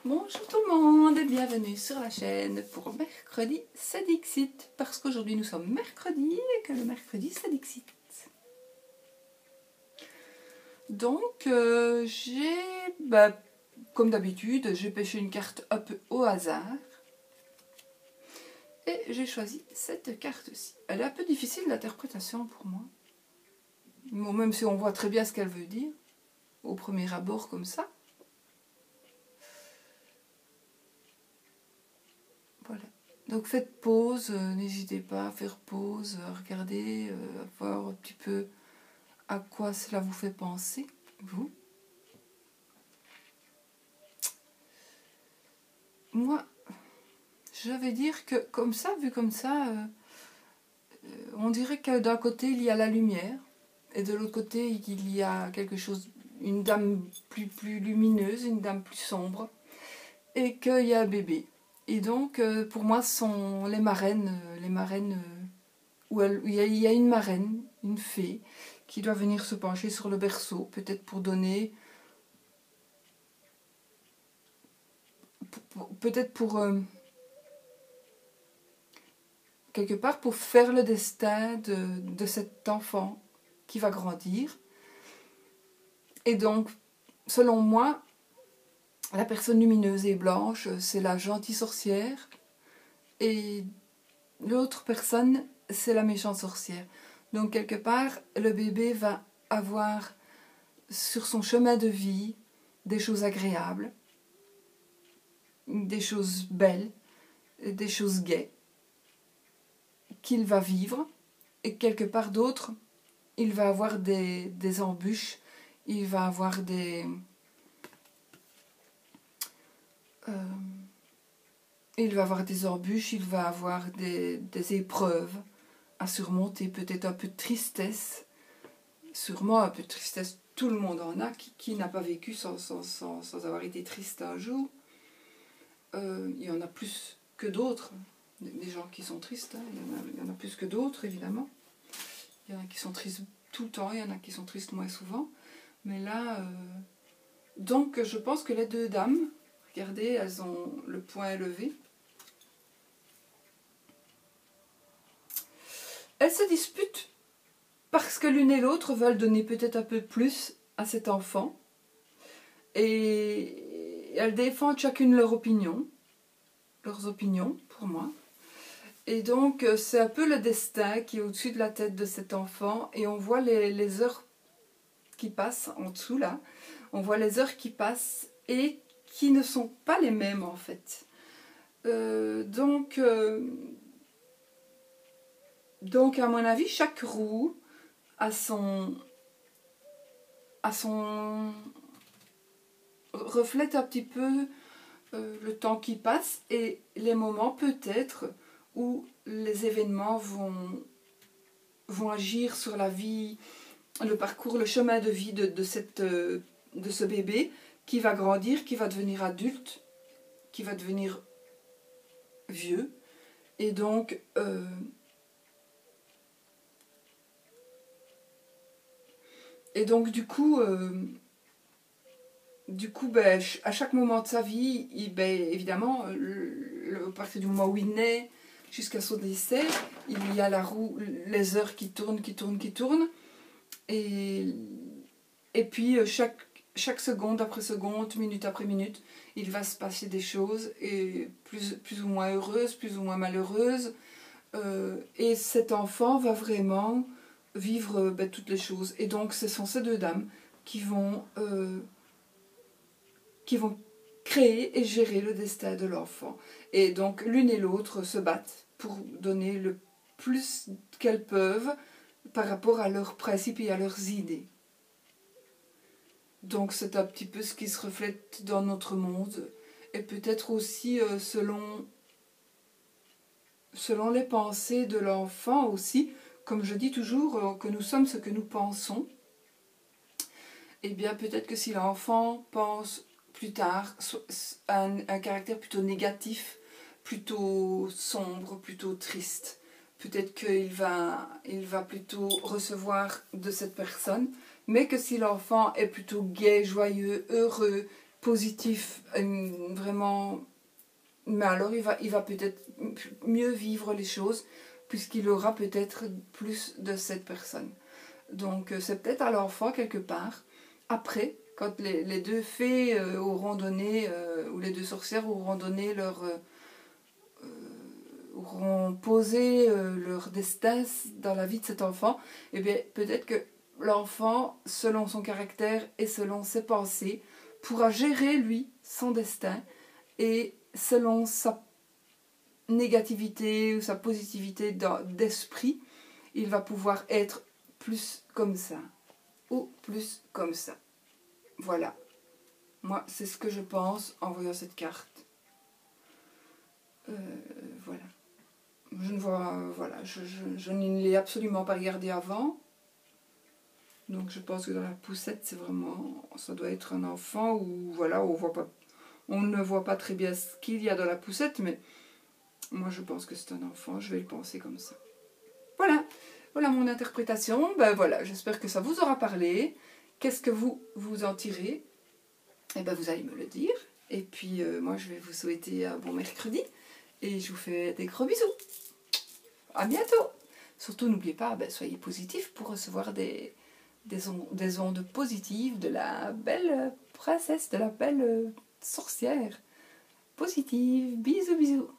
Bonjour tout le monde et bienvenue sur la chaîne pour mercredi c'est Dixit, parce qu'aujourd'hui nous sommes mercredi et que le mercredi c'est Dixit. Donc comme d'habitude, j'ai pêché une carte un peu au hasard et j'ai choisi cette carte-ci. Elle est un peu difficile d'interprétation pour moi, bon, même si on voit très bien ce qu'elle veut dire au premier abord comme ça. Voilà. Donc faites pause, n'hésitez pas à faire pause, à regarder, à voir un petit peu à quoi cela vous fait penser, vous. Moi, je vais dire que comme ça, vu comme ça, on dirait que d'un côté il y a la lumière et de l'autre côté il y a quelque chose, une dame plus lumineuse, une dame plus sombre, et qu'il y a un bébé. Et donc pour moi ce sont les marraines, où il y a une marraine, une fée, qui doit venir se pencher sur le berceau, peut-être pour donner, peut-être pour quelque part pour faire le destin de cet enfant qui va grandir. Et donc, selon moi, la personne lumineuse et blanche, c'est la gentille sorcière, et l'autre personne, c'est la méchante sorcière. Donc, quelque part, le bébé va avoir sur son chemin de vie des choses agréables, des choses belles, des choses gaies qu'il va vivre, et quelque part d'autre, il va avoir des embûches, il va avoir il va avoir des embûches, il va avoir des épreuves à surmonter, peut-être un peu de tristesse, sûrement un peu de tristesse, tout le monde en a, qui n'a pas vécu sans avoir été triste un jour. Il y en a plus que d'autres, des gens qui sont tristes, hein. Il y en a plus que d'autres évidemment. Il y en a qui sont tristes tout le temps, il y en a qui sont tristes moins souvent. Mais là, donc je pense que les deux dames, regardez, elles ont le poing élevé. Elles se disputent parce que l'une et l'autre veulent donner peut-être un peu plus à cet enfant. Et elles défendent chacune leurs opinions pour moi. Et donc c'est un peu le destin qui est au-dessus de la tête de cet enfant. Et on voit les heures qui passent en dessous là. On voit les heures qui passent et qui ne sont pas les mêmes en fait. Donc à mon avis, chaque roue a son reflète un petit peu le temps qui passe et les moments peut-être où les événements vont agir sur la vie, le parcours, le chemin de vie de ce bébé qui va grandir, qui va devenir adulte, qui va devenir vieux. Et donc du coup, à chaque moment de sa vie, évidemment, à partir du moment où il naît jusqu'à son décès, il y a la roue, les heures qui tournent. Et puis, chaque seconde après seconde, minute après minute, il va se passer des choses, et plus ou moins heureuses, plus ou moins malheureuses. Et cet enfant va vraiment vivre toutes les choses. Et donc, ce sont ces deux dames qui vont créer et gérer le destin de l'enfant. Et donc l'une et l'autre se battent pour donner le plus qu'elles peuvent par rapport à leurs principes et à leurs idées. Donc c'est un petit peu ce qui se reflète dans notre monde, et peut-être aussi selon les pensées de l'enfant aussi. Comme je dis toujours, que nous sommes ce que nous pensons. Et bien peut-être que si l'enfant pense plus tard un caractère plutôt négatif, plutôt sombre, plutôt triste, peut-être qu'il va plutôt recevoir de cette personne. Mais que si l'enfant est plutôt gai, joyeux, heureux, positif, vraiment. Mais alors il va peut-être mieux vivre les choses puisqu'il aura peut-être plus de cette personne. Donc c'est peut-être à l'enfant quelque part, après, quand les deux fées auront donné, ou les deux sorcières auront donné auront posé leur destin dans la vie de cet enfant, et bien peut-être que l'enfant, selon son caractère et selon ses pensées, pourra gérer lui son destin, et selon sa négativité ou sa positivité d'esprit, il va pouvoir être plus comme ça ou plus comme ça. Voilà. Moi, c'est ce que je pense en voyant cette carte. Voilà. Je ne vois, voilà, je ne l'ai absolument pas regardé avant. Donc je pense que dans la poussette, c'est vraiment, ça doit être un enfant où voilà, on ne voit pas très bien ce qu'il y a dans la poussette, mais moi je pense que c'est un enfant, je vais le penser comme ça. Voilà, voilà mon interprétation. Ben voilà, j'espère que ça vous aura parlé. Qu'est-ce que vous en tirez? Eh ben vous allez me le dire. Et puis moi je vais vous souhaiter un bon mercredi et je vous fais des gros bisous. À bientôt. Surtout n'oubliez pas, soyez positifs pour recevoir des ondes positives de la belle princesse, de la belle sorcière. Positive. Bisous bisous.